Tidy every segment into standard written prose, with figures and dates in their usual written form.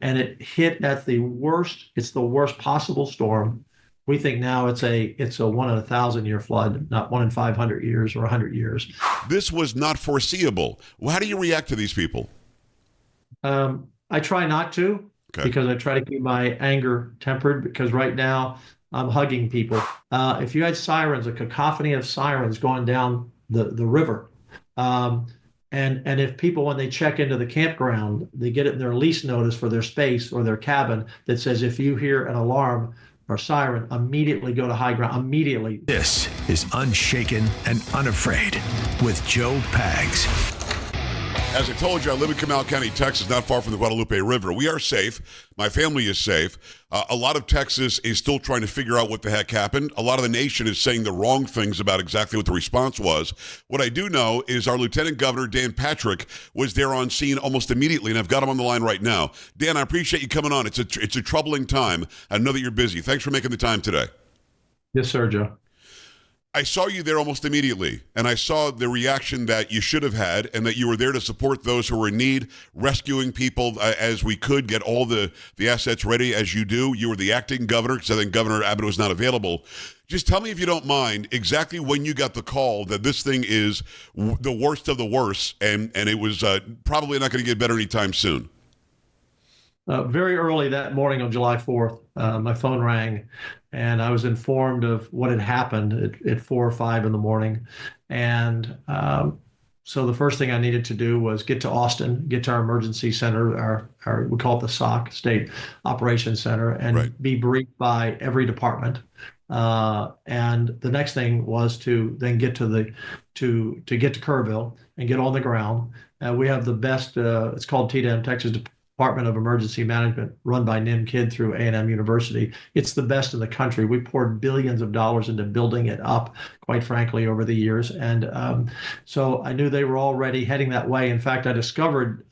and it hit at the worst. It's the worst possible storm. We think now it's a 1 in 1,000 year flood, not 1 in 500 years or 100 years. This was not foreseeable. Well, how do you react to these people? I try not to Okay. because I try to keep my anger tempered because right now I'm hugging people. If you had sirens, a cacophony of sirens going down the river, um, and if people, when they check into the campground, they get it in their lease notice for their space or their cabin that says, if you hear an alarm or siren, immediately go to high ground. Immediately. This is Unshaken and Unafraid with Joe Pags. As I told you, I live in Comal County, Texas, not far from the Guadalupe River. We are safe. My family is safe. A lot of Texas is still trying to figure out what the heck happened. A lot of the nation is saying the wrong things about exactly what the response was. What I do know is our Lieutenant Governor, Dan Patrick, was there on scene almost immediately, and I've got him on the line right now. Dan, I appreciate you coming on. It's a troubling time. I know that you're busy. Thanks for making the time today. Yes, sir, Joe. I saw you there almost immediately, and I saw the reaction that you should have had and that you were there to support those who were in need, rescuing people as we could, get all the assets ready as you do. You were the acting governor because I think Governor Abbott was not available. Just tell me, if you don't mind, exactly when you got the call that this thing is the worst of the worst and it was probably not going to get better anytime soon. Very early that morning on July 4th, my phone rang, and I was informed of what had happened at 4 or 5 in the morning. And so the first thing I needed to do was get to Austin, get to our emergency center, our we call it the SOC, State Operations Center, and be briefed by every department. And the next thing was to then get to get to Kerrville and get on the ground. We have the best, it's called TDEM, Texas Department of Emergency Management, run by Nim Kidd through A&M University. It's the best in the country. We poured billions of dollars into building it up, quite frankly, over the years. And so I knew they were already heading that way. In fact, I discovered,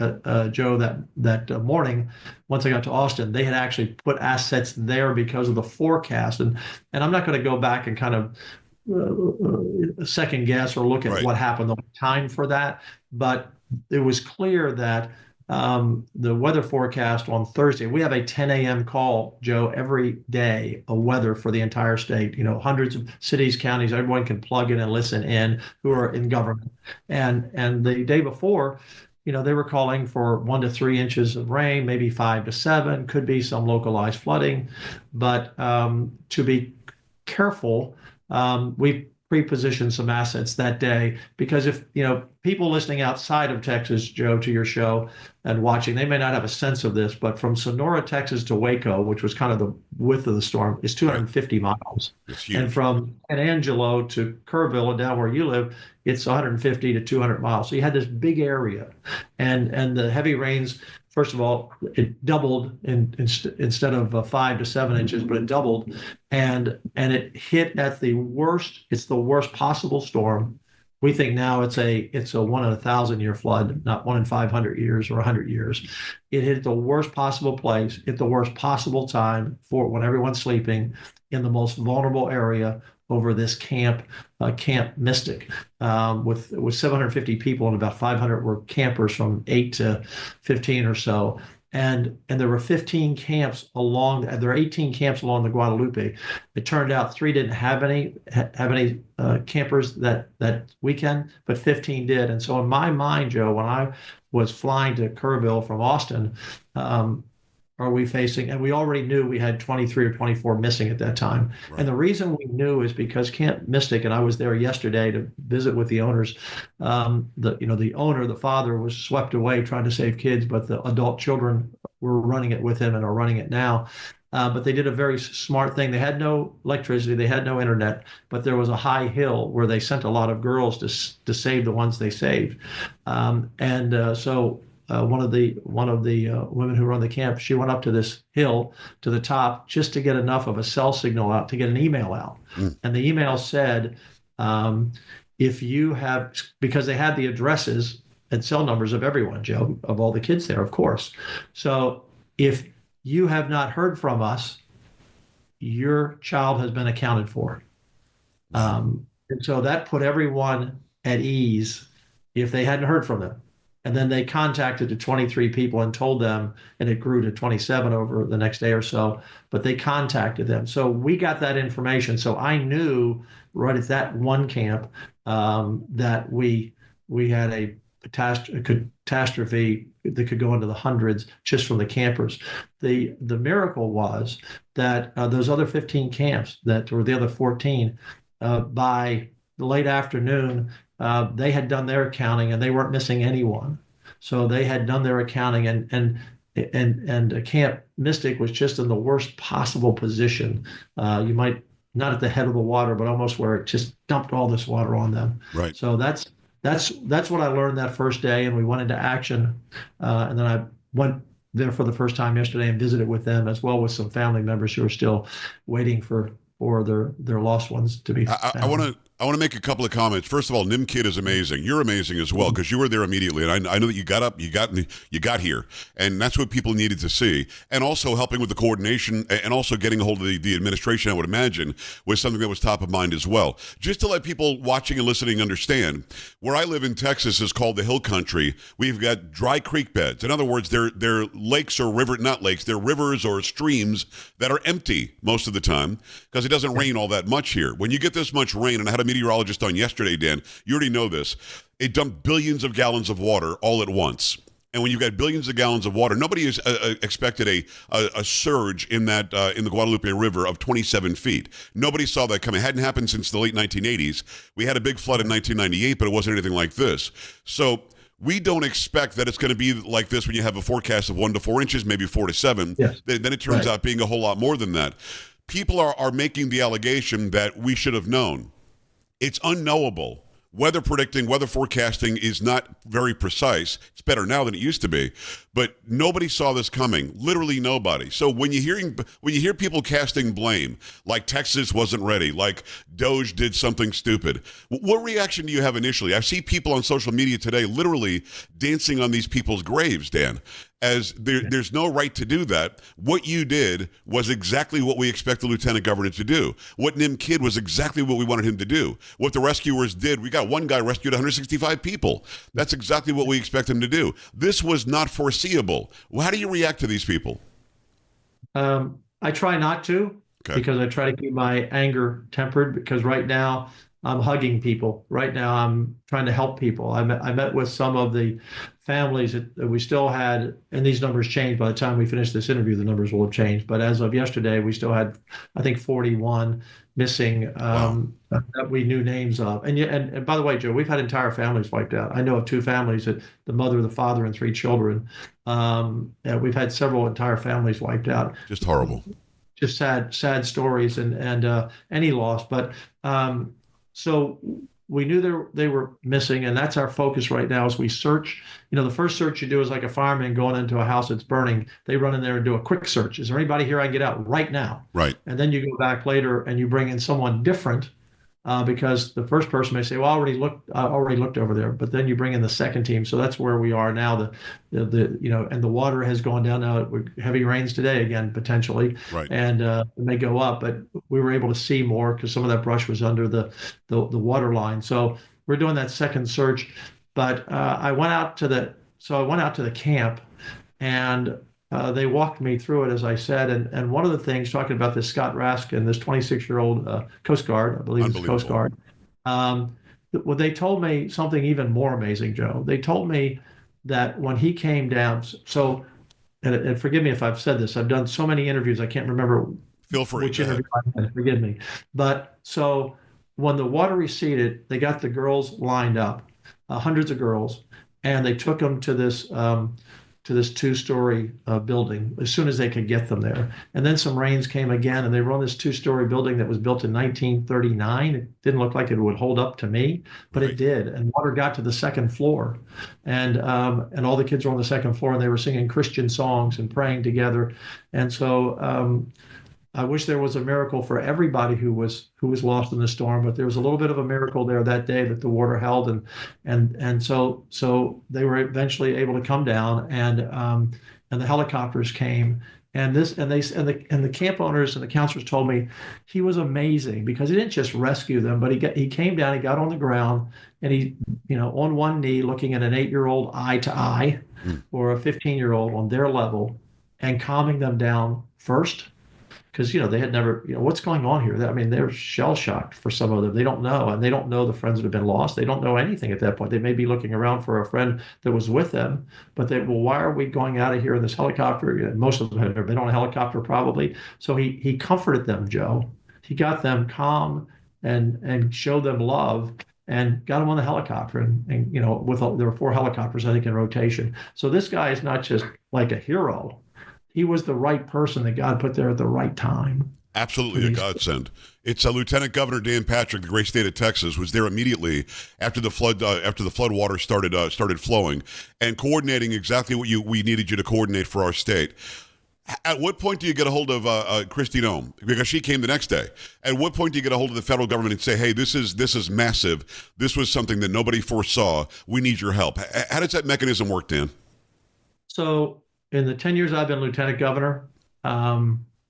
Joe, that morning, once I got to Austin, they had actually put assets there because of the forecast. And I'm not going to go back and kind of second guess or look at what happened the time for that. But it was clear that the weather forecast on Thursday, we have a 10 a.m. call, Joe, every day, a weather for the entire state. You know, hundreds of cities, counties, everyone can plug in and listen in who are in government. And the day before, you know, they were calling for 1 to 3 inches of rain, maybe 5 to 7, could be some localized flooding. But to be careful, we pre-position some assets that day, because if, you know, people listening outside of Texas, Joe, to your show and watching, they may not have a sense of this, but from Sonora, Texas to Waco, which was kind of the width of the storm, is 250 miles. And from San Angelo to Kerrville and down where you live, it's 150 to 200 miles. So you had this big area, and the heavy rains, first of all, it doubled instead of 5 to 7 inches, but it doubled, and it hit at the worst. It's the worst possible storm. We think now it's a 1 in 1,000 year flood, not 1 in 500 years or 100 years. It hit the worst possible place at the worst possible time for when everyone's sleeping in the most vulnerable area over this Camp Mystic, with 750 people, and about 500 were campers from 8 to 15 or so. And there were 15 camps there are 18 camps along the Guadalupe. It turned out 3 didn't have any campers that weekend, but 15 did. And so in my mind, Joe, when I was flying to Kerrville from Austin, are we facing, and we already knew we had 23 or 24 missing at that time. Right. And the reason we knew is because Camp Mystic, and I was there yesterday to visit with the owners, the owner, the father, was swept away trying to save kids, but the adult children were running it with him and are running it now. But they did a very smart thing. They had no electricity, they had no internet, but there was a high hill where they sent a lot of girls to save the ones they saved. So one of the women who run the camp, she went up to this hill to the top just to get enough of a cell signal out to get an email out. And the email said, if you have, because they had the addresses and cell numbers of everyone, Joe, of all the kids there, of course. So if you have not heard from us, your child has been accounted for. And so that put everyone at ease if they hadn't heard from them. And then they contacted the 23 people and told them, and it grew to 27 over the next day or so, but they contacted them. So we got that information. So I knew right at that one camp that we had a catastrophe that could go into the hundreds just from the campers. The miracle was that those other 15 camps or the other 14, by the late afternoon, they had done their accounting and they weren't missing anyone. So they had done their accounting, and Camp Mystic was just in the worst possible position. You might not at the head of the water, but almost where it just dumped all this water on them. Right. So that's what I learned that first day, and we went into action. And then I went there for the first time yesterday and visited with them, as well with some family members who are still waiting for their lost ones to be found. I want to make a couple of comments. First of all, Nim Kid is amazing. You're amazing as well, because you were there immediately, and I know that you got up, you got here, and that's what people needed to see. And also helping with the coordination, and also getting a hold of the administration, I would imagine, was something that was top of mind as well. Just to let people watching and listening understand, where I live in Texas is called the Hill Country. We've got dry creek beds. In other words, they're lakes or not lakes, they're rivers or streams that are empty most of the time, because it doesn't rain all that much here. When you get this much rain, and I had a meteorologist on yesterday, Dan, you already know this, it dumped billions of gallons of water all at once. And when you've got billions of gallons of water, nobody has expected a surge in that in the Guadalupe River of 27 feet. Nobody saw that coming. It hadn't happened since the late 1980s. We had a big flood in 1998, but it wasn't anything like this. So we don't expect that it's going to be like this when you have a forecast of 1 to 4 inches, maybe 4 to 7. Yes. Then it turns out being a whole lot more than that. People are making the allegation that we should have known. It's unknowable. Weather forecasting is not very precise. It's better now than it used to be, but nobody saw this coming. Literally nobody. So when you hear people casting blame, like Texas wasn't ready, like Doge did something stupid, what reaction do you have initially? I see people on social media today literally dancing on these people's graves, Dan, as there's no right to do that. What you did was exactly what we expect the lieutenant governor to do. What Nim Kid was exactly what we wanted him to do. What the rescuers did, we got one guy rescued 165 people. That's exactly what we expect him to do. This was not foreseeable. Well, how do you react to these people? I try not to, because I try to keep my anger tempered, because right now I'm hugging people. Right now I'm trying to help people. I met with some of the families that we still had, and these numbers changed by the time we finish this interview. The numbers will have changed, but as of yesterday, we still had, I think, 41 missing that we knew names of. And by the way, Joe, we've had entire families wiped out. I know of 2 families, that the mother, the father, and 3 children. And we've had several entire families wiped out. Just horrible. Just sad stories and any loss, but so we knew they were missing, and that's our focus right now as we search. The first search you do is like a fireman going into a house that's burning. They run in there and do a quick search. Is there anybody here I can get out right now? Right. And then you go back later and you bring in someone different, because the first person may say, well, I already looked over there, but then you bring in the second team. So that's where we are now. And the water has gone down now. Heavy rains today again, potentially. Right. And it may go up, but we were able to see more because some of that brush was under the water line. So we're doing that second search. But I went out to the camp, and they walked me through it, as I said. And one of the things, talking about this Scott Raskin, this 26-year-old Coast Guard, I believe it's Coast Guard, well, they told me something even more amazing, Joe. They told me that when he came down, and forgive me if I've said this, I've done so many interviews, I can't remember Feel free. which interview I had, forgive me. But so when the water receded, they got the girls lined up, hundreds of girls, and they took them to this 2-story building as soon as they could get them there. And then some rains came again, and they were on this 2-story building that was built in 1939. It didn't look like it would hold up to me, but It did. And water got to the second floor, and all the kids were on the second floor, and they were singing Christian songs and praying together. And so I wish there was a miracle for everybody who was lost in the storm, but there was a little bit of a miracle there that day that the water held, and so they were eventually able to come down, and and the helicopters came. And the camp owners and the counselors told me he was amazing because he didn't just rescue them, but he came down, he got on the ground, and he, on one knee, looking at an 8-year-old eye to eye, or a 15-year-old on their level, and calming them down first, because they had never, what's going on here? I mean, they're shell shocked for some of them. They don't know, and they don't know the friends that have been lost. They don't know anything at that point. They may be looking around for a friend that was with them, but why are we going out of here in this helicopter? Most of them have never been on a helicopter, probably. So he comforted them, Joe. He got them calm and showed them love and got them on the helicopter. And there were 4 helicopters, I think, in rotation. So this guy is not just like a hero. He was the right person that God put there at the right time. Absolutely a godsend. It's Lieutenant Governor Dan Patrick, the great state of Texas, was there immediately after the flood water started flowing, and coordinating exactly what we needed you to coordinate for our state. At what point do you get a hold of Christine Ohm? Because she came the next day. At what point do you get a hold of the federal government and say, hey, this is massive. This was something that nobody foresaw. We need your help. How does that mechanism work, Dan? So in the 10 years I've been lieutenant governor,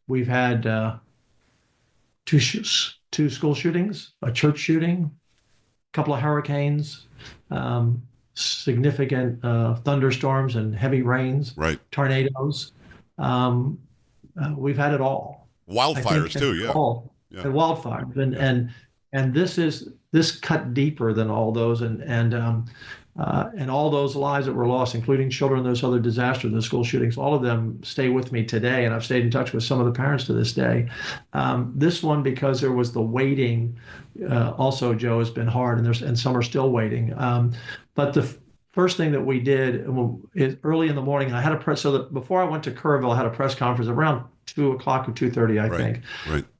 we've had two school shootings, a church shooting, a couple of hurricanes, significant thunderstorms and heavy rains, right, tornadoes. We've had it all. Wildfires too, yeah. And wildfires, and this cut deeper than all those, and all those lives that were lost, including children, those other disasters, the school shootings, all of them stay with me today, and I've stayed in touch with some of the parents to this day. This one, because there was the waiting, also, Joe, has been hard, and some are still waiting. But the first thing that we did is early in the morning, I had a press, so that before I went to Kerrville, I had a press conference around 2 o'clock or 2:30, I think,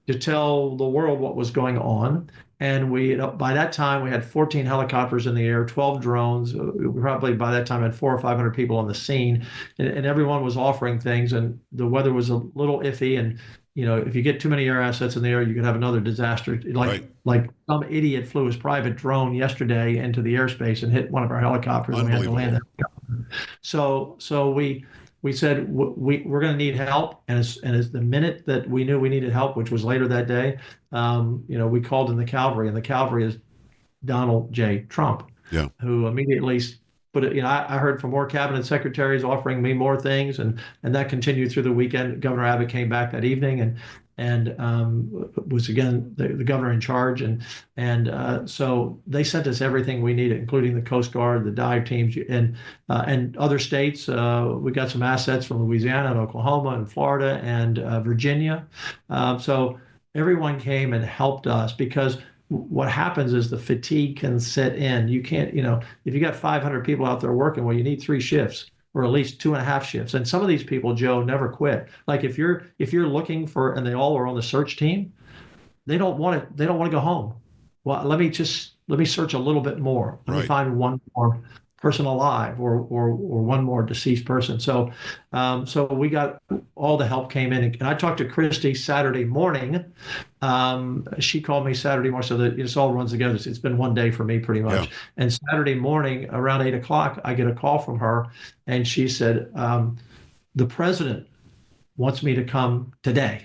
to tell the world what was going on. And by that time, we had 14 helicopters in the air, 12 drones. We probably by that time had 400 or 500 people on the scene, and everyone was offering things. And the weather was a little iffy. And if you get too many air assets in the air, you could have another disaster. Like some idiot flew his private drone yesterday into the airspace and hit one of our helicopters, and we had to land it. So we said we're going to need help, and as the minute that we knew we needed help, which was later that day, we called in the cavalry, and the cavalry is Donald J. Trump, who immediately put it. I heard from more cabinet secretaries offering me more things, and that continued through the weekend. Governor Abbott came back that evening and was again the governor in charge, and so they sent us everything we needed, including the Coast Guard, the dive teams, and other states. We got some assets from Louisiana and Oklahoma and Florida and Virginia. So everyone came and helped us, because what happens is the fatigue can set in. You can't, if you got 500 people out there working, well, you need 3 shifts. Or at least 2.5 shifts. And some of these people, Joe, never quit. Like if you're looking for, and they all are on the search team, they don't want to go home. Well, let me search a little bit more. Let me find one more person alive, or one more deceased person. So we got all the help came in, and I talked to Christy Saturday morning. She called me Saturday morning, so that it all runs together. It's been one day for me pretty much. Yeah. And Saturday morning around 8 o'clock, I get a call from her, and she said, the president wants me to come today.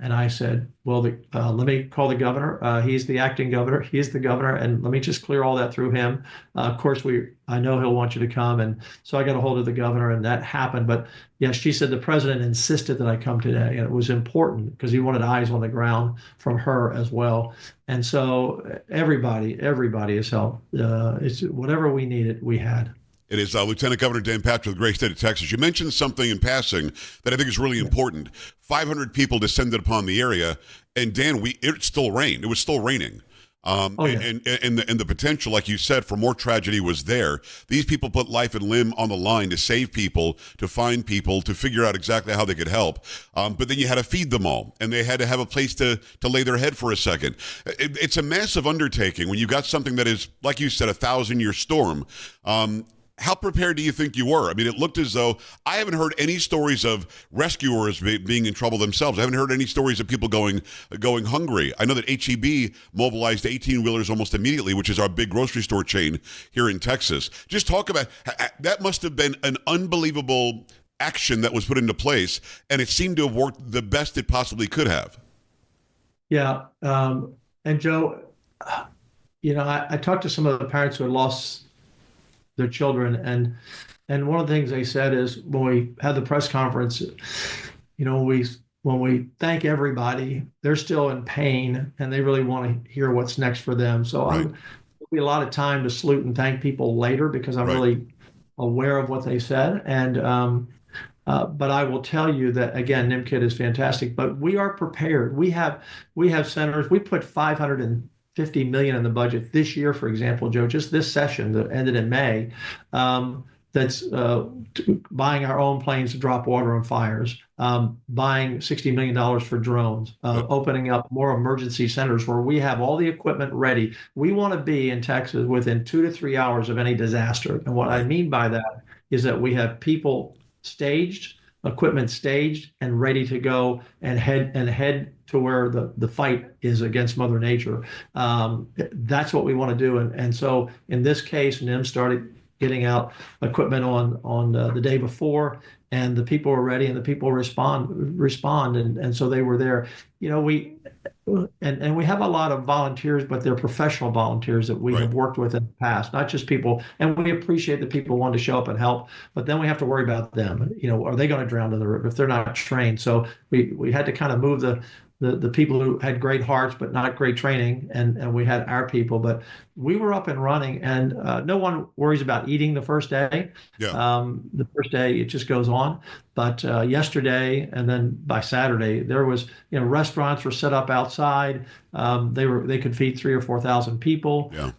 And I said, well, let me call the governor. He's the acting governor. He's the governor. And let me just clear all that through him. Of course, I know he'll want you to come. And so I got a hold of the governor, and that happened. But yeah, she said the president insisted that I come today. And it was important because he wanted eyes on the ground from her as well. And so everybody has helped. It's whatever we needed, we had. It is Lieutenant Governor Dan Patrick of the great state of Texas. You mentioned something in passing that I think is really important. 500 people descended upon the area, and Dan, it still rained. It was still raining. And the potential, like you said, for more tragedy was there. These people put life and limb on the line to save people, to find people, to figure out exactly how they could help. But then you had to feed them all, and they had to have a place to lay their head for a second. It's a massive undertaking when you got something that is, like you said, a 1,000-year storm. How prepared do you think you were? I mean, it looked as though I haven't heard any stories of rescuers being in trouble themselves. I haven't heard any stories of people going hungry. I know that H-E-B mobilized 18-wheelers almost immediately, which is our big grocery store chain here in Texas. Just talk about that. Must have been an unbelievable action that was put into place, and it seemed to have worked the best it possibly could have. Yeah. And Joe, I talked to some of the parents who had lost their children, and one of the things they said is when we had the press conference, when we thank everybody, they're still in pain and they really want to hear what's next for them. So Right. there'll be a lot of time to salute and thank people later because I'm Right. really aware of what they said. And but I will tell you that again, NIMKID is fantastic, but we are prepared. We have centers. We put 550 million in the budget this year, for example, Joe, just this session that ended in May. That's buying our own planes to drop water on fires, buying $60 million for drones, opening up more emergency centers where we have all the equipment ready. We want to be in Texas within 2 to 3 hours of any disaster. And what I mean by that is that we have people staged, equipment staged and ready to go and head to where the fight is against Mother Nature. That's what we want to do. And so in this case, NIM started getting out equipment on the day before, and the people were ready, and the people respond, and so they were there. We have a lot of volunteers, but they're professional volunteers that we Right. have worked with in the past, not just people. And we appreciate that people want to show up and help, but then we have to worry about them. Are they going to drown in the river if they're not trained? So we had to kind of move the people who had great hearts but not great training, and we had our people, but we were up and running, and no one worries about eating the first day. Yeah. The first day it just goes on, but yesterday and then by Saturday there was restaurants were set up outside. They could feed 3,000 or 4,000 people. Yeah.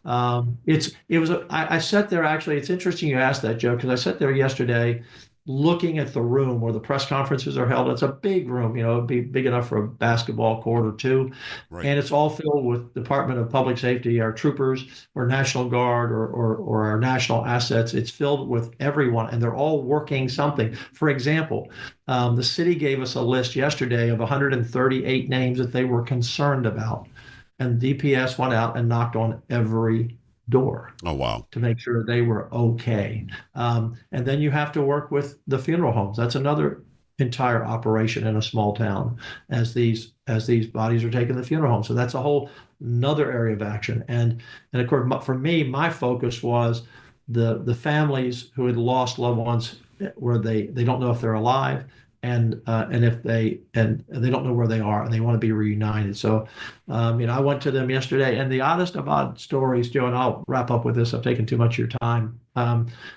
I sat there, actually. It's interesting you asked that, Joe, because I sat there yesterday looking at the room where the press conferences are held. It's a big room, it'd be big enough for a basketball court or two. Right. And it's all filled with Department of Public Safety, our troopers, or National Guard, or our national assets. It's filled with everyone, and they're all working something. For example, the city gave us a list yesterday of 138 names that they were concerned about. And DPS went out and knocked on every door. Oh, wow. To make sure they were okay. And then you have to work with the funeral homes. That's another entire operation in a small town as these bodies are taken to the funeral home. So that's a whole another area of action. And of course, for me, my focus was the families who had lost loved ones where they don't know if they're alive, and if they don't know where they are, and they want to be reunited. So, I went to them yesterday, and the oddest of odd stories, Joe, and I'll wrap up with this. I've taken too much of your time.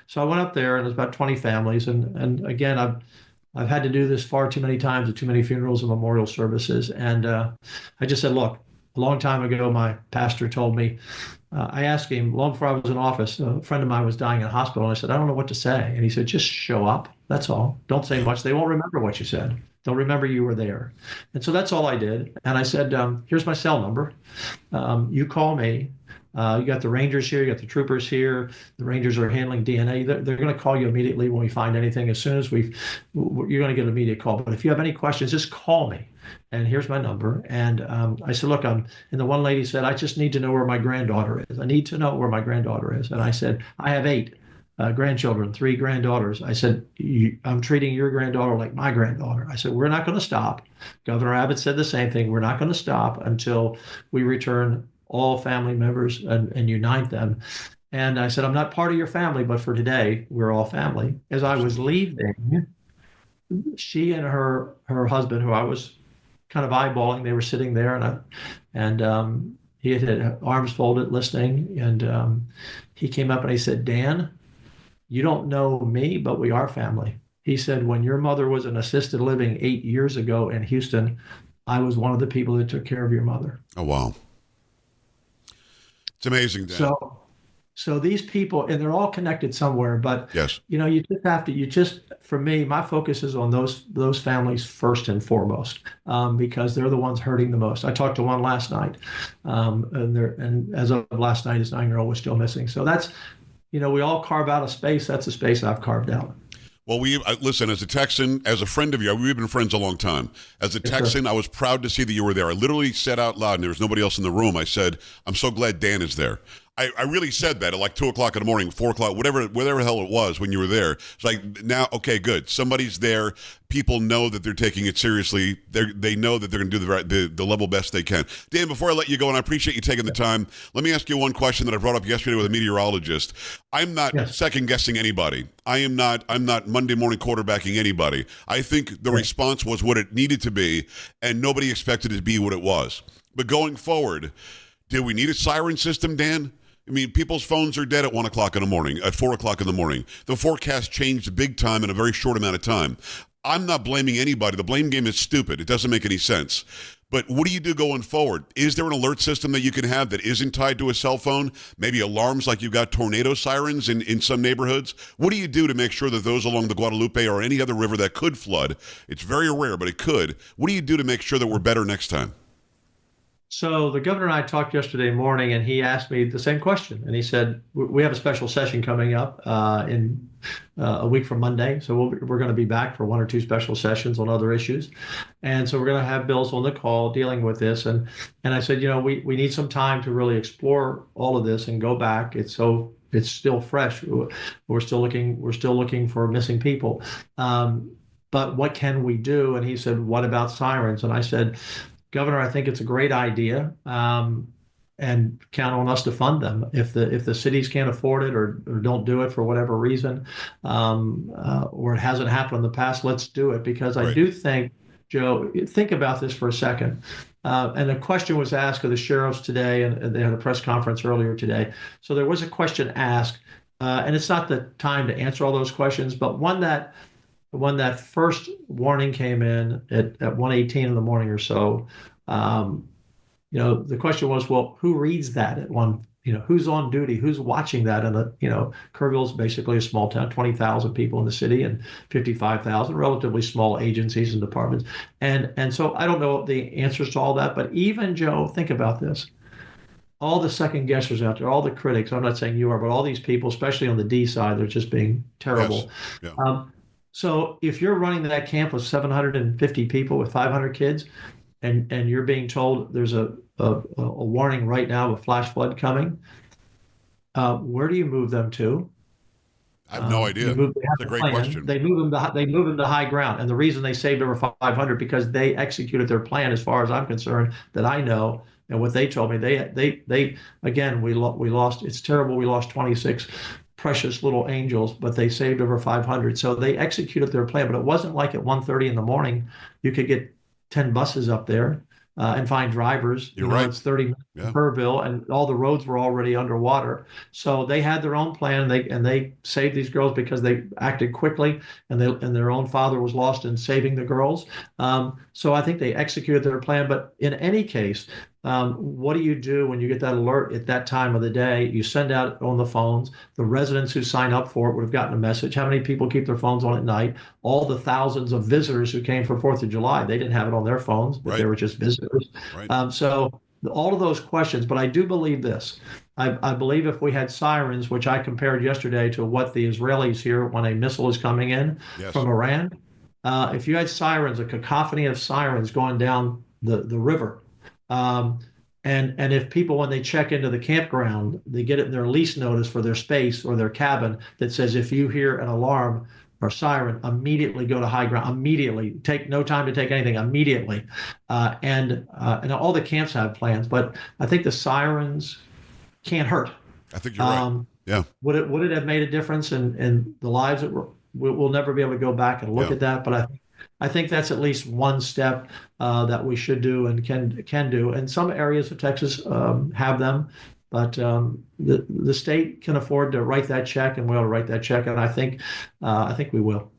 So I went up there, and there's about 20 families, and again, I've had to do this far too many times at too many funerals and memorial services, and I just said, look, a long time ago, my pastor told me. I asked him long before I was in office. A friend of mine was dying in a hospital, and I said, I don't know what to say. And he said, just show up. That's all. Don't say much. They won't remember what you said. They'll remember you were there. And so that's all I did. And I said, here's my cell number. You call me. You got the Rangers here. You got the troopers here. The Rangers are handling DNA. They're going to call you immediately when we find anything. As soon as you're going to get an immediate call. But if you have any questions, just call me. And here's my number. And I said, look, and the one lady said, I just need to know where my granddaughter is. I need to know where my granddaughter is. And I said, I have 8 grandchildren, 3 granddaughters. I said, I'm treating your granddaughter like my granddaughter. I said, we're not going to stop. Governor Abbott said the same thing. We're not going to stop until we return all family members and unite them. And I said, I'm not part of your family, but for today, we're all family. As I was leaving, she and her husband, who I was kind of eyeballing, they were sitting there, and he had arms folded listening, and he came up and he said, Dan, you don't know me, but we are family. He said, when your mother was in assisted living 8 years ago in Houston, I was one of the people that took care of your mother. Oh, wow. It's amazing, Dan. So these people, and they're all connected somewhere, but yes, you just have to, for me, my focus is on those families first and foremost, because they're the ones hurting the most. I talked to one last night, and as of last night, his 9-year-old was still missing. So that's, we all carve out a space. That's a space I've carved out. Well, listen, as a Texan, as a friend of yours, we've been friends a long time. As a Texan, I was proud to see that you were there. I literally said out loud, and there was nobody else in the room, I said, I'm so glad Dan is there. I really said that at like 2 o'clock in the morning, 4 o'clock, whatever the hell it was when you were there. It's like, now, okay, good. Somebody's there. People know that they're taking it seriously. They know that they're going to do the level best they can. Dan, before I let you go, and I appreciate you taking the time, let me ask you one question that I brought up yesterday with a meteorologist. I'm not second guessing anybody. I'm not Monday morning quarterbacking anybody. I think the response was what it needed to be, and nobody expected it to be what it was. But going forward, do we need a siren system, Dan? I mean, people's phones are dead at 1 o'clock in the morning, at 4 o'clock in the morning. The forecast changed big time in a very short amount of time. I'm not blaming anybody. The blame game is stupid. It doesn't make any sense. But what do you do going forward? Is there an alert system that you can have that isn't tied to a cell phone? Maybe alarms like you've got tornado sirens in some neighborhoods? What do you do to make sure that those along the Guadalupe or any other river that could flood, it's very rare, but it could, what do you do to make sure that we're better next time? So the governor and I talked yesterday morning, and he asked me the same question. And he said, we have a special session coming up in a week from Monday. So we're going to be back for 1 or 2 special sessions on other issues. And so we're going to have bills on the call dealing with this. And I said, we need some time to really explore all of this and go back. It's still fresh. We're still looking for missing people. But what can we do? And he said, what about sirens? And I said, Governor, I think it's a great idea, and count on us to fund them. If the cities can't afford it or don't do it for whatever reason, or it hasn't happened in the past, let's do it. Because I do think, Joe, think about this for a second. And a question was asked of the sheriffs today, and they had a press conference earlier today. So there was a question asked, and it's not the time to answer all those questions, but when that first warning came in at 1:18 in the morning or so, the question was, well, who reads that at one? Who's on duty? Who's watching that? And Kerrville's basically a small town, 20,000 people in the city and 55,000 relatively small agencies and departments. And so I don't know the answers to all that, but even Joe, think about this. All the second guessers out there, all the critics, I'm not saying you are, but all these people, especially on the D side, they're just being terrible. Yes. Yeah. So if you're running that camp with 750 people with 500 kids, and you're being told there's a warning right now of a flash flood coming, where do you move them to? I have no idea. That's a great question. They move them to high ground, and the reason they saved over 500 because they executed their plan, as far as I'm concerned, that I know, and what they told me. They again, we lost. It's terrible. We lost 26. Precious little angels, but they saved over 500. So they executed their plan, but it wasn't like at 1:30 in the morning, you could get 10 buses up there and find drivers. You're right. It's 30 minutes to Kerrville, and all the roads were already underwater. So they had their own plan, and they saved these girls because they acted quickly, and their own father was lost in saving the girls. So I think they executed their plan. But in any case, what do you do when you get that alert at that time of the day? You send out on the phones. The residents who sign up for it would have gotten a message. How many people keep their phones on at night? All the thousands of visitors who came for 4th of July, they didn't have it on their phones, but they were just visitors. Right. So all of those questions, but I do believe this. I believe if we had sirens, which I compared yesterday to what the Israelis hear when a missile is coming in from Iran, if you had sirens, a cacophony of sirens going down the river, and if people, when they check into the campground, they get it in their lease notice for their space or their cabin that says, if you hear an alarm or siren, immediately go to high ground, immediately, take no time to take anything, immediately. And all the camps have plans, but I think the sirens can't hurt. I think you're right. Yeah. Would it have made a difference in the lives that we'll never be able to go back and look at that, but I think that's at least one step that we should do and can do. And some areas of Texas have them, but the state can afford to write that check, and we ought to write that check. And I think we will.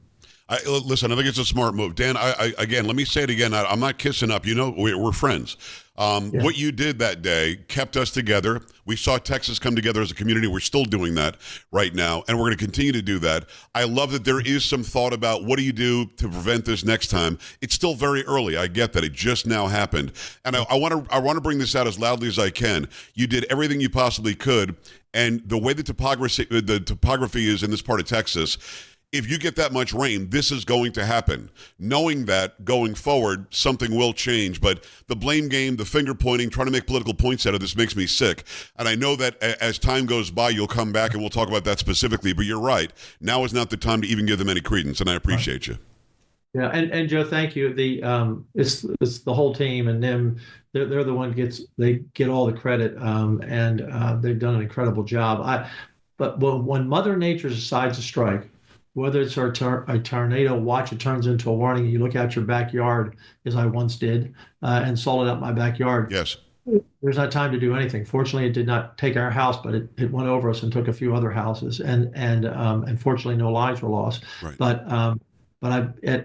Listen, I think it's a smart move. Dan, again, let me say it again. I'm not kissing up. We're friends. What you did that day kept us together. We saw Texas come together as a community. We're still doing that right now, and we're going to continue to do that. I love that there is some thought about what do you do to prevent this next time. It's still very early. I get that. It just now happened. And I want to bring this out as loudly as I can. You did everything you possibly could, and the way the topography is in this part of Texas, if you get that much rain, this is going to happen. Knowing that going forward, something will change. But the blame game, the finger pointing, trying to make political points out of this makes me sick. And I know that as time goes by, you'll come back and we'll talk about that specifically. But you're right. Now is not the time to even give them any credence. And I appreciate you. Yeah, and Joe, thank you. It's the whole team, and them. They're the one they get all the credit, and they've done an incredible job. But when Mother Nature decides to strike, whether it's a tornado watch, it turns into a warning. You look out your backyard, as I once did, and saw it out my backyard. Yes. There's not time to do anything. Fortunately, it did not take our house, but it went over us and took a few other houses, and fortunately, no lives were lost. Right.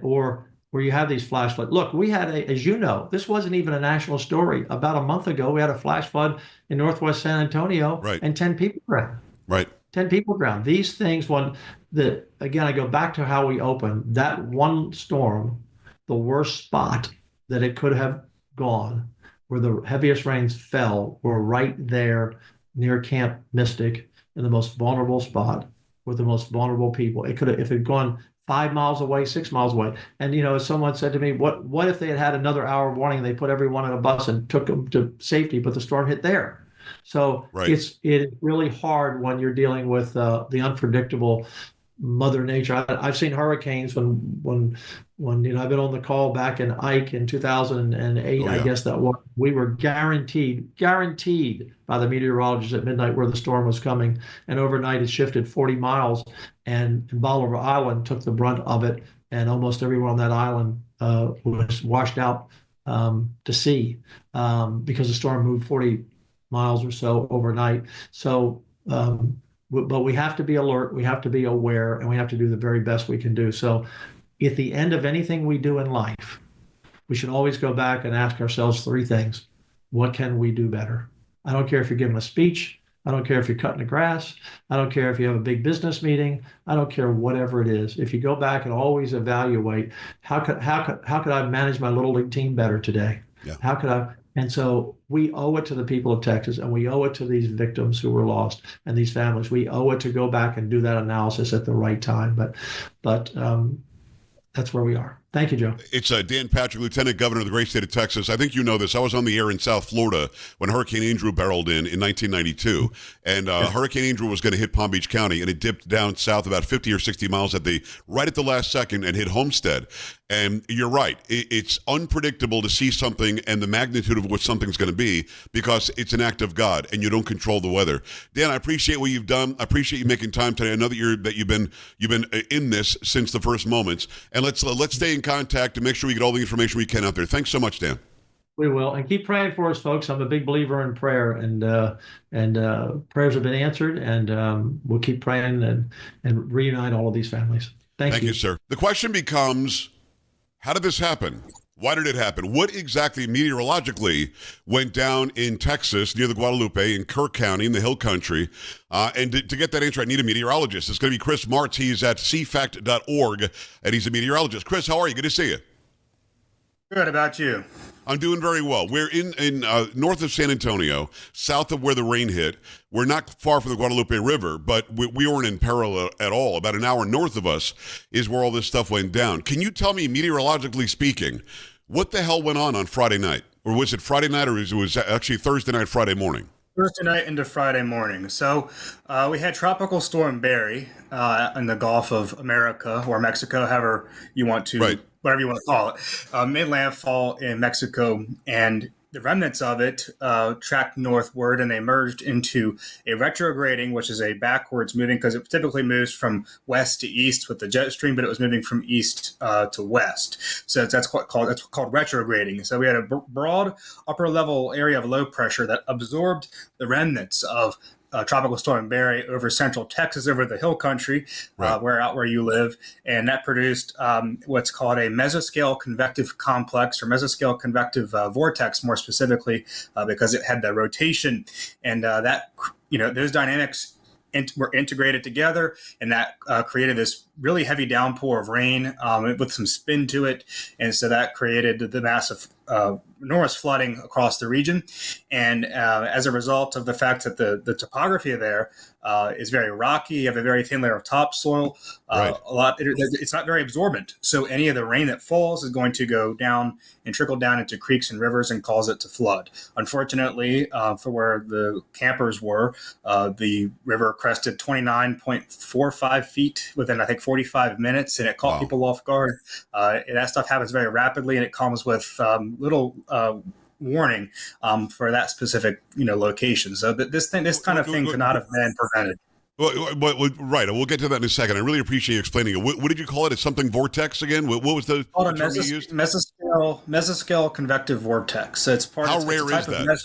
Or where you have these flash floods. Look, we had as you know, this wasn't even a national story. About a month ago, we had a flash flood in northwest San Antonio, right, and 10 people drowned. Right. 10 people drowned. These things, again, I go back to how we opened. That one storm, the worst spot that it could have gone, where the heaviest rains fell, were right there near Camp Mystic, in the most vulnerable spot with the most vulnerable people. It could have, if it had gone 5 miles away, 6 miles away. And, someone said to me, what if they had had another hour of warning and they put everyone on a bus and took them to safety, but the storm hit there? So right. It is really hard when you're dealing with the unpredictable Mother Nature. I've seen hurricanes when I've been on the call back in Ike in 2008. Oh, yeah. I guess that was, we were guaranteed by the meteorologist at midnight where the storm was coming, and overnight it shifted 40 miles, and Bolivar Island took the brunt of it, and almost everyone on that island was washed out to sea because the storm moved 40 miles or so overnight. So but we have to be alert, we have to be aware, and we have to do the very best we can do. So at the end of anything we do in life, we should always go back and ask ourselves 3 things. What can we do better? I don't care if you're giving a speech. I don't care if you're cutting the grass. I don't care if you have a big business meeting. I don't care whatever it is. If you go back and always evaluate, how could I manage my little league team better today? Yeah. How could I? And so we owe it to the people of Texas, and we owe it to these victims who were lost and these families. We owe it to go back and do that analysis at the right time. But that's where we are. Thank you, Joe. It's Dan Patrick, Lieutenant Governor of the great state of Texas. I think you know this. I was on the air in South Florida when Hurricane Andrew barreled in 1992. And Hurricane Andrew was going to hit Palm Beach County, and it dipped down south about 50 or 60 miles right at the last second and hit Homestead. And you're right. It's unpredictable to see something and the magnitude of what something's going to be, because it's an act of God and you don't control the weather. Dan, I appreciate what you've done. I appreciate you making time today. I know that you've been in this since the first moments. And let's stay in contact and make sure we get all the information we can out there. Thanks so much, Dan. We will, and keep praying for us, folks. I'm a big believer in prayer, and prayers have been answered, and we'll keep praying and reunite all of these families. Thank you, sir. The question becomes, how did this happen? Why did it happen? What exactly meteorologically went down in Texas near the Guadalupe in Kirk County in the Hill Country? And to get that answer, I need a meteorologist. It's going to be Chris Martz. He's at cfact.org, and he's a meteorologist. Chris, how are you? Good to see you. Good. About you? I'm doing very well. We're in north of San Antonio, south of where the rain hit. We're not far from the Guadalupe River, but we weren't in peril at all. About an hour north of us is where all this stuff went down. Can you tell me, meteorologically speaking, what the hell went on Friday night? Or was it Friday night, or was it actually Thursday night, Friday morning? Thursday night into Friday morning. So we had Tropical Storm Barry in the Gulf of America, or Mexico, however you want to, right, whatever you want to call it, made landfall in Mexico, and the remnants of it tracked northward, and they merged into a retrograding, which is a backwards moving, because it typically moves from west to east with the jet stream, but it was moving from east to west. So that's called retrograding. So we had a broad upper level area of low pressure that absorbed the remnants of Tropical Storm Barry over central Texas, over the Hill Country, right, where you live, and that produced what's called a mesoscale convective complex, or mesoscale convective vortex, more specifically, because it had the rotation, and those dynamics were integrated together, and that created this really heavy downpour of rain with some spin to it, and so that created the massive enormous flooding across the region. And as a result of the fact that the topography there is very rocky, you have a very thin layer of topsoil, Right. it's not very absorbent. So any of the rain that falls is going to go down and trickle down into creeks and rivers and cause it to flood. Unfortunately, for where the campers were, the river crested 29.45 feet within, I think, 45 minutes, and it caught people off guard. And that stuff happens very rapidly, and it comes with little warning for that specific location. So this kind of thing could not have been prevented. Right. We'll get to that in a second. I really appreciate you explaining it. What did you call it? It's something vortex again? What was the term you used? Mesoscale convective vortex. So it's part. How It's rare a type is of that?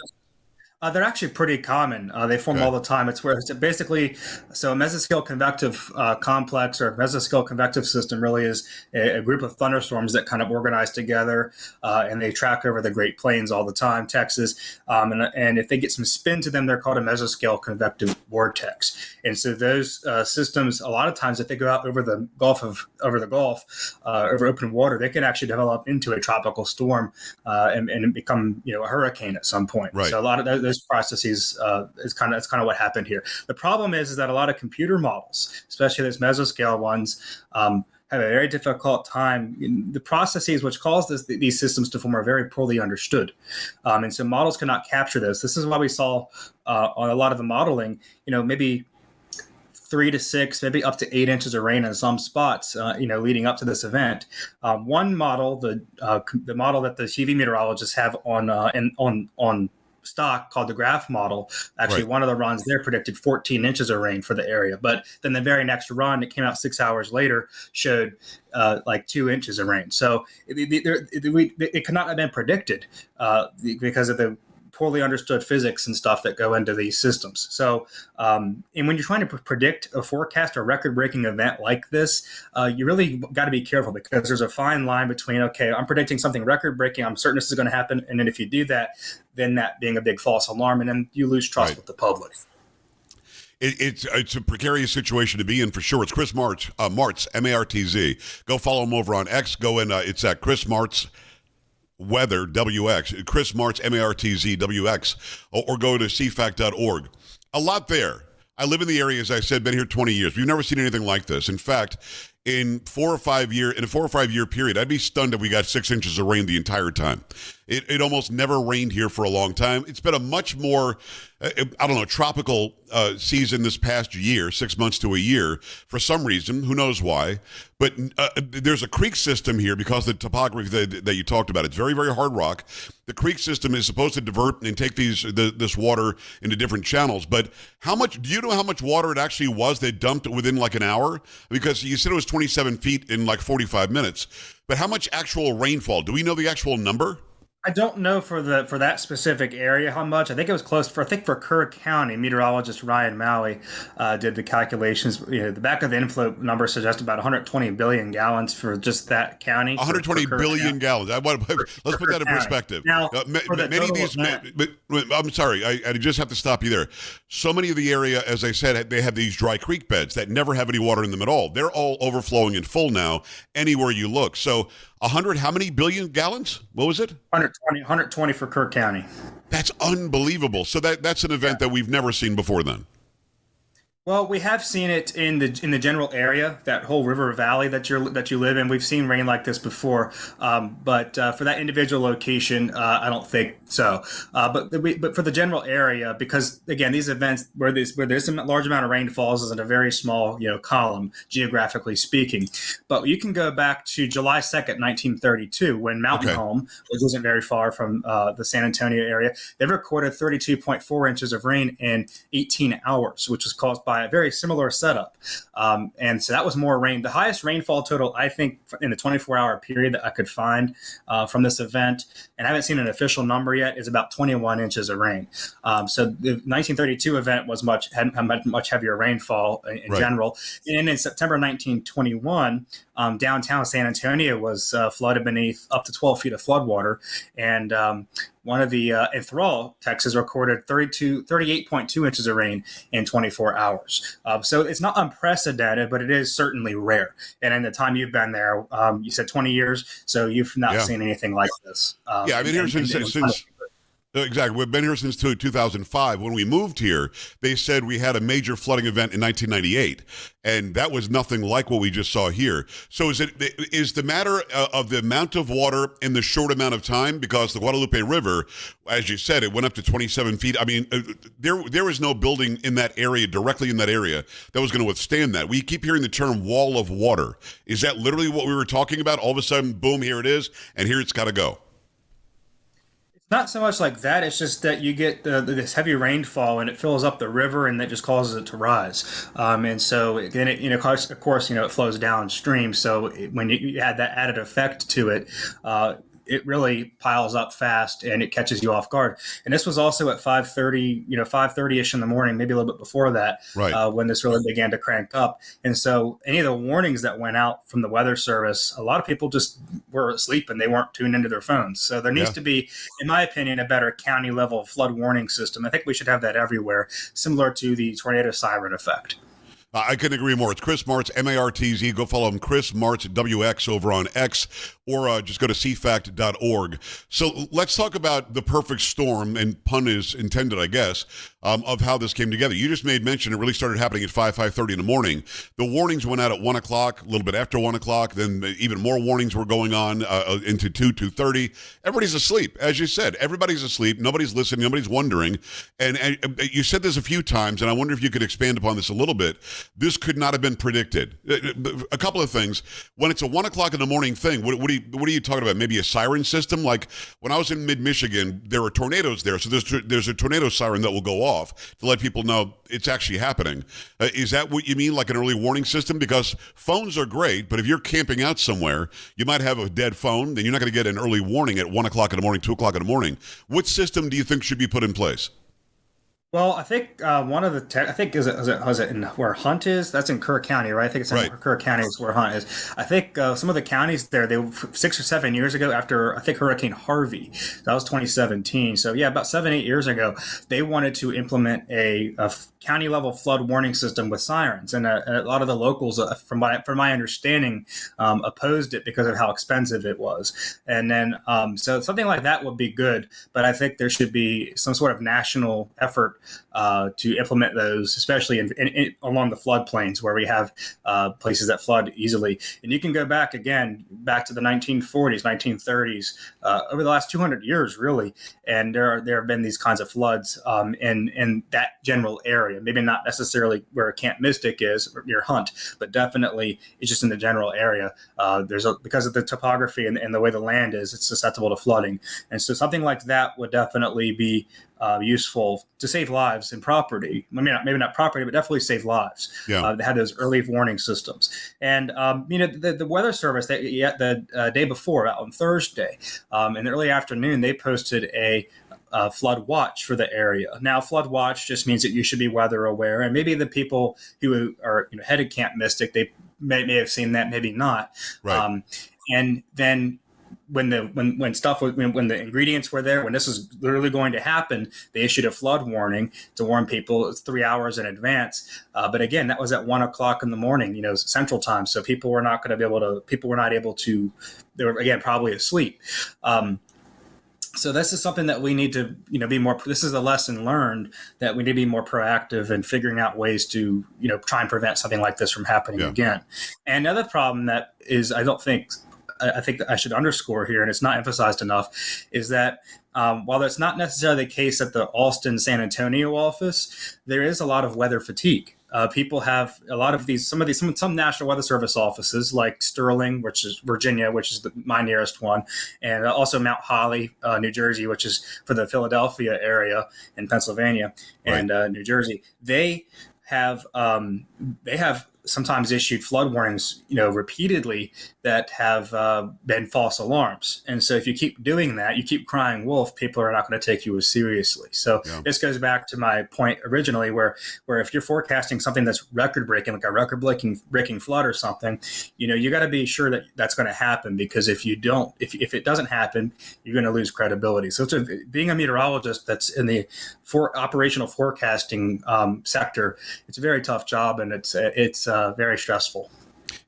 they're actually pretty common. They form all the time. It's where it's basically, so a mesoscale convective complex or a mesoscale convective system really is a group of thunderstorms that kind of organize together, and they track over the Great Plains all the time, Texas. And if they get some spin to them, they're called a mesoscale convective vortex. And so those systems, a lot of times, if they go out over the Gulf, over open water, they can actually develop into a tropical storm and become a hurricane at some point. Right. So a lot of those processes that's kind of what happened here. The problem is that a lot of computer models, especially those mesoscale ones, have a very difficult time. The processes which cause these systems to form are very poorly understood, and so models cannot capture this. This is why we saw on a lot of the modeling, maybe 3 to 6, maybe up to 8 inches of rain in some spots, leading up to this event. One model, the model that the TV meteorologists have on stock, called the graph model, actually, one of the runs there predicted 14 inches of rain for the area. But then the very next run, it came out 6 hours later, showed like 2 inches of rain. So it could not have been predicted because of the poorly understood physics and stuff that go into these systems. So, and when you're trying to predict or forecast a record-breaking event like this, you really got to be careful, because there's a fine line between, okay, I'm predicting something record-breaking, I'm certain this is going to happen, and then if you do that, then that being a big false alarm, and then you lose trust with the public. It's a precarious situation to be in for sure. It's Chris Martz, Martz, M-A-R-T-Z. Go follow him over on X. Go in. It's at Chris Martz Weather, WX, Chris Martz, M-A-R-T-Z, WX, or go to cfac.org. A lot there. I live in the area, as I said, been here 20 years. We've never seen anything like this. In fact, in a 4 or 5 year period, I'd be stunned if we got 6 inches of rain the entire time. It almost never rained here for a long time. It's been a much more, tropical season this past year, 6 months to a year, for some reason. Who knows why? But there's a creek system here because of the topography that you talked about. It's very, very hard rock. The creek system is supposed to divert and take this water into different channels. But do you know how much water it actually was they dumped within like an hour? Because you said it was 27 feet in like 45 minutes. But how much actual rainfall? Do we know the actual number? I don't know for that specific area how much. I think it was close for Kerr County. Meteorologist Ryan Maui did the calculations. The back of the inflow number suggests about 120 billion gallons for just that county. 120 billion gallons. Let's put that in perspective. Now, many of these. I'm sorry, I just have to stop you there. So many of the area, as I said, they have these dry creek beds that never have any water in them at all. They're all overflowing and full now anywhere you look. So 100, how many billion gallons? What was it? 120 for Kerr County. That's unbelievable. So that's an event that we've never seen before then. Well, we have seen it in the general area, that whole river valley that you live in. We've seen rain like this before, but for that individual location, I don't think so. But for the general area, because again, these events where there's a large amount of rainfalls is in a very small column geographically speaking. But you can go back to July 2nd, 1932, when Mountain Home, which isn't very far from the San Antonio area, they recorded 32.4 inches of rain in 18 hours, which was caused by a very similar setup. And so that was more rain. The highest rainfall total, I think, in the 24-hour period that I could find from this event, and I haven't seen an official number yet, is about 21 inches of rain. So the 1932 event had much heavier rainfall in general. And in September 1921, downtown San Antonio was flooded beneath up to 12 feet of floodwater. And one of the in Thrall, Texas, recorded 38.2 inches of rain in 24 hours. So it's not unprecedented, but it is certainly rare. And in the time you've been there, you said 20 years, so you've not seen anything like this. I've been here since exactly. We've been here since 2005. When we moved here, they said we had a major flooding event in 1998, and that was nothing like what we just saw here. So is the matter of the amount of water in the short amount of time? Because the Guadalupe River, as you said, it went up to 27 feet. I mean, there was no building in that area, directly in that area, that was going to withstand that. We keep hearing the term wall of water. Is that literally what we were talking about? All of a sudden, boom, here it is, and here it's got to go. Not so much like that. It's just that you get this heavy rainfall and it fills up the river and that just causes it to rise. And so then it, of course, it flows downstream. So when you add that added effect to it, it really piles up fast and it catches you off guard. And this was also at 5:30, 5:30ish in the morning, maybe a little bit before that, right, when this really began to crank up. And so any of the warnings that went out from the Weather Service, a lot of people just were asleep and they weren't tuned into their phones. So there needs to be, in my opinion, a better county level flood warning system. I think we should have that everywhere, similar to the tornado siren effect. I couldn't agree more. It's Chris Martz, Martz. Go follow him, Chris Martz, WX, over on X, or just go to cfact.org. So let's talk about the perfect storm, and pun is intended, I guess, of how this came together. You just made mention it really started happening at 5:30 in the morning. The warnings went out at 1 o'clock, a little bit after 1 o'clock. Then even more warnings were going on into 2:30. Everybody's asleep. As you said, everybody's asleep. Nobody's listening. Nobody's wondering. And you said this a few times, and I wonder if you could expand upon this a little bit. This could not have been predicted. A couple of things. When it's a 1 o'clock in the morning thing, what are you talking about? Maybe a siren system? Like when I was in mid-Michigan, there were tornadoes there. So there's a tornado siren that will go off to let people know it's actually happening. Is that what you mean, like an early warning system? Because phones are great, but if you're camping out somewhere, you might have a dead phone, then you're not going to get an early warning at 1 o'clock in the morning, 2 o'clock in the morning. What system do you think should be put in place? Well, I think one of the I think is it in where Hunt is? That's in Kerr County, right? I think it's in Kerr County is where Hunt is. I think some of the counties there, 6 or 7 years ago, after I think Hurricane Harvey, that was 2017. So yeah, about 7-8 years ago, they wanted to implement a county level flood warning system with sirens, and a lot of the locals, from my understanding, opposed it because of how expensive it was. And then so something like that would be good, but I think there should be some sort of national effort to implement those, especially along the floodplains where we have places that flood easily. And you can go back to the 1940s, 1930s, over the last 200 years, really. And there have been these kinds of floods in that general area. Maybe not necessarily where Camp Mystic is near Hunt, but definitely it's just in the general area. Because of the topography and the way the land is, it's susceptible to flooding. And so something like that would definitely be useful to save lives and property. I mean, maybe not property, but definitely save lives. Yeah. They had those early warning systems. And, the Weather Service, the day before, on Thursday, in the early afternoon, they posted a flood watch for the area. Now, flood watch just means that you should be weather aware. And maybe the people who are headed Camp Mystic, they may have seen that, maybe not. Right. And then when the ingredients were there, when this was literally going to happen, they issued a flood warning to warn people 3 hours in advance. But again, that was at 1 o'clock in the morning, Central Time. So people were not able to, they were, again, probably asleep. So this is something that we need to, be more. This is a lesson learned that we need to be more proactive in figuring out ways to, try and prevent something like this from happening again. And another problem that is, I think that I should underscore here, and it's not emphasized enough, is that while that's not necessarily the case at the Alston San Antonio office, there is a lot of weather fatigue. People have a lot of some National Weather Service offices, like Sterling, which is Virginia, which is my nearest one, and also Mount Holly, New Jersey, which is for the Philadelphia area in Pennsylvania and New Jersey. They have sometimes issued flood warnings, repeatedly that have been false alarms. And so if you keep doing that, you keep crying wolf, people are not going to take you as seriously. So this goes back to my point originally, where if you're forecasting something that's record breaking, like a record breaking flood or something, you got to be sure that that's going to happen, because if you don't, if it doesn't happen, you're going to lose credibility. So being a meteorologist that's in the operational forecasting sector, it's a very tough job, and it's very stressful.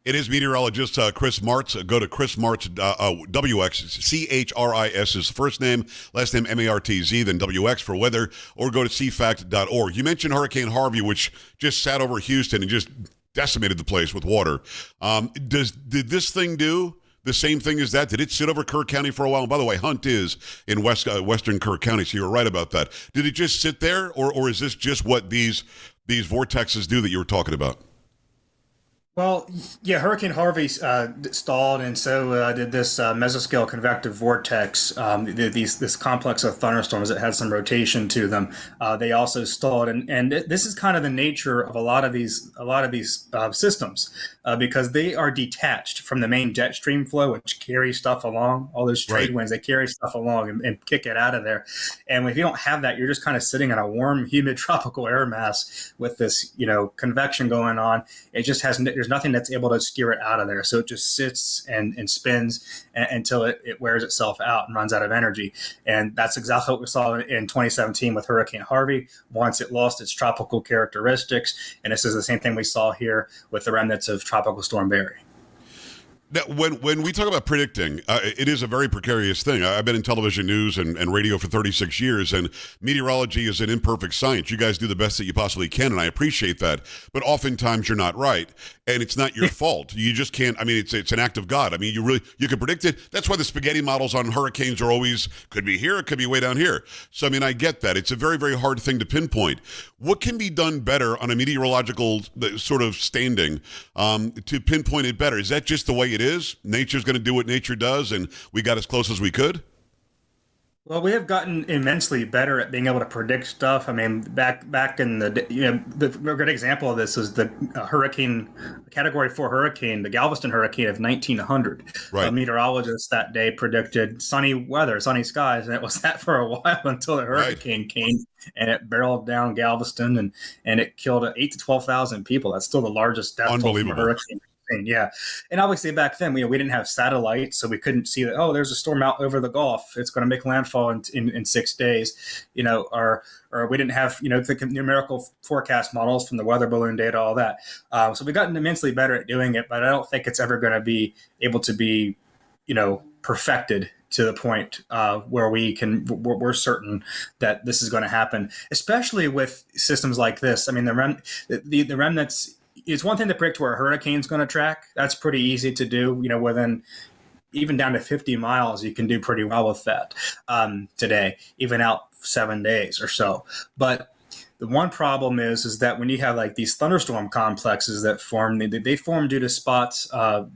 It is meteorologist Chris Martz. Go to Chris Martz, WX, CHRIS is first name, last name MARTZ, then WX for weather, or go to cfact.org. You mentioned Hurricane Harvey, which just sat over Houston and just decimated the place with water. Did this thing do the same thing as that? Did it sit over Kirk County for a while? And by the way, Hunt is in western Kirk County, so you were right about that. Did it just sit there, or is this just what these vortexes do that you were talking about? Well, yeah, Hurricane Harvey stalled, and so did this mesoscale convective vortex. This complex of thunderstorms that had some rotation to them. They also stalled, and this is kind of the nature of a lot of these systems, because they are detached from the main jet stream flow, which carries stuff along. All those trade winds, they carry stuff along and kick it out of there. And if you don't have that, you're just kind of sitting in a warm, humid tropical air mass with this, convection going on. It just has. There's nothing that's able to steer it out of there. So it just sits and spins until it wears itself out and runs out of energy. And that's exactly what we saw in 2017 with Hurricane Harvey, once it lost its tropical characteristics. And this is the same thing we saw here with the remnants of Tropical Storm Barry. Now, when we talk about predicting, it is a very precarious thing. I've been in television news and radio for 36 years, and meteorology is an imperfect science. You guys do the best that you possibly can, and I appreciate that. But oftentimes you're not right, and it's not your fault. You just can't. I mean, it's an act of God. I mean, you can predict it. That's why the spaghetti models on hurricanes are always could be here, it could be way down here. So I mean, I get that. It's a very, very hard thing to pinpoint. What can be done better on a meteorological sort of standing to pinpoint it better? Is that just the way it is? Nature's going to do what nature does, and we got as close as we could? Well, we have gotten immensely better at being able to predict stuff. I mean, back in the the good example of this is the Category 4 hurricane, the Galveston hurricane of 1900. Right. Meteorologists that day predicted sunny weather, sunny skies, and it was that for a while until the hurricane came and it barreled down Galveston and it killed 8,000 to 12,000 people. That's still the largest death toll from a hurricane. Yeah. And obviously back then, we didn't have satellites, so we couldn't see that, there's a storm out over the Gulf. It's going to make landfall in 6 days, or we didn't have, the numerical forecast models from the weather balloon data, all that. So we've gotten immensely better at doing it, but I don't think it's ever going to be able to be, perfected to the point where we're certain that this is going to happen, especially with systems like this. I mean, the remnants. It's one thing to predict where a hurricane's going to track. That's pretty easy to do. Within even down to 50 miles, you can do pretty well with that today, even out 7 days or so. But the one problem is that when you have like these thunderstorm complexes that form, they form due to spots of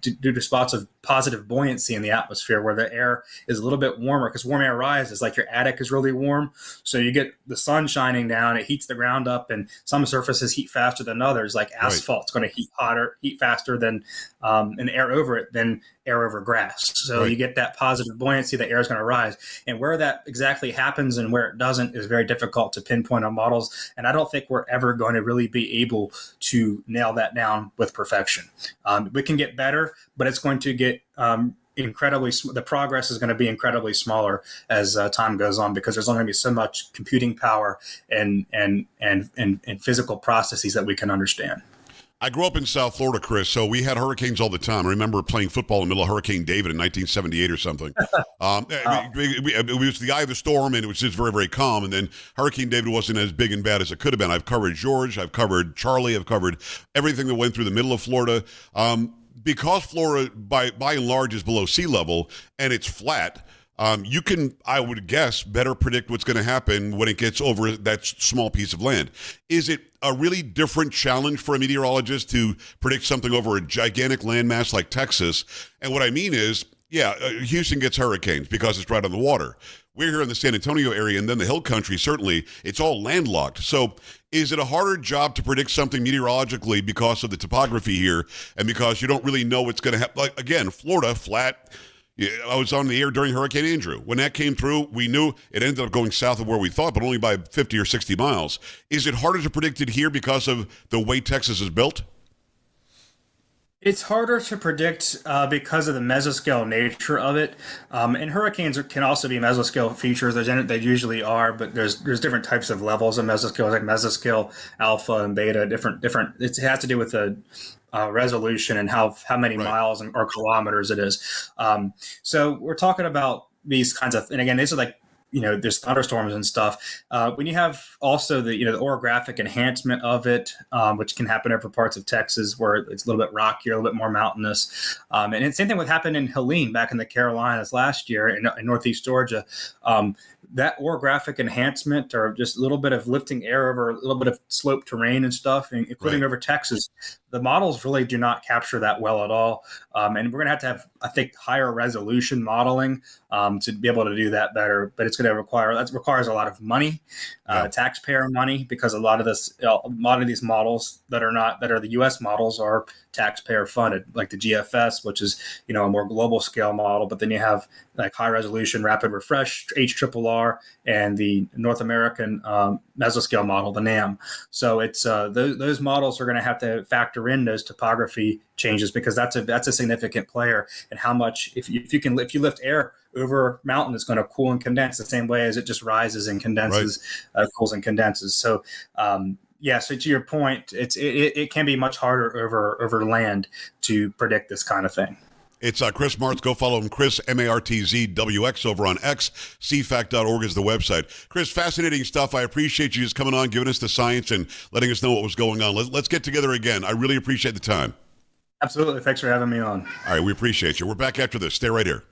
positive buoyancy in the atmosphere, where the air is a little bit warmer, because warm air rises, like your attic is really warm. So you get the sun shining down, it heats the ground up, and some surfaces heat faster than others, like asphalt's going to heat faster than and air over it than air over grass. So you get that positive buoyancy, the air is going to rise. And where that exactly happens and where it doesn't is very difficult to pinpoint on models. And I don't think we're ever going to really be able to nail that down with perfection. We can get better, but it's going to get the progress is going to be incredibly smaller as time goes on, because there's only going to be so much computing power and physical processes that we can understand. I grew up in South Florida, Chris, so we had hurricanes all the time. I remember playing football in the middle of Hurricane David in 1978 or something. It was the eye of the storm, and it was just very, very calm. And then Hurricane David wasn't as big and bad as it could have been. I've covered George. I've covered Charlie. I've covered everything that went through the middle of Florida. Because Florida, by and large, is below sea level and it's flat, you can, I would guess, better predict what's going to happen when it gets over that small piece of land. Is it a really different challenge for a meteorologist to predict something over a gigantic landmass like Texas? And what I mean is, Houston gets hurricanes because it's right on the water. We're here in the San Antonio area, and then the hill country, certainly, it's all landlocked. So is it a harder job to predict something meteorologically because of the topography here and because you don't really know what's going to happen? Like, again, Florida, flat. Yeah, I was on the air during Hurricane Andrew. When that came through, we knew it ended up going south of where we thought, but only by 50 or 60 miles. Is it harder to predict it here because of the way Texas is built? It's harder to predict because of the mesoscale nature of it, and hurricanes can also be mesoscale features. They usually are, but there's different types of levels of mesoscale, like mesoscale alpha and beta. Different. It has to do with the resolution and how many miles or kilometers it is. So we're talking about these kinds of, and again, these are like, there's thunderstorms and stuff. When you have also the orographic enhancement of it, which can happen over parts of Texas where it's a little bit rockier, a little bit more mountainous. And the same thing would happen in Helene back in the Carolinas last year in Northeast Georgia. That orographic enhancement, or just a little bit of lifting air over a little bit of sloped terrain and stuff, including over Texas, the models really do not capture that well at all. And we're going to have, I think, higher resolution modeling to be able to do that better. But it's going to requires a lot of money, taxpayer money, because a lot of these models that are the U.S. models are taxpayer funded, like the GFS, which is a more global scale model. But then you have like high resolution rapid refresh HRRR and the North American mesoscale model, the NAM. So it's those models are going to have to factor in those topography changes, because that's a significant player in how much if you lift air over a mountain, it's going to cool and condense the same way as it just rises and condenses, cools and condenses. So so to your point, it can be much harder over land to predict this kind of thing. It's Chris Martz. Go follow him, Chris, MartzWX, over on X. CFAC.org is the website. Chris, fascinating stuff. I appreciate you just coming on, giving us the science, and letting us know what was going on. Let's get together again. I really appreciate the time. Absolutely. Thanks for having me on. All right, we appreciate you. We're back after this. Stay right here.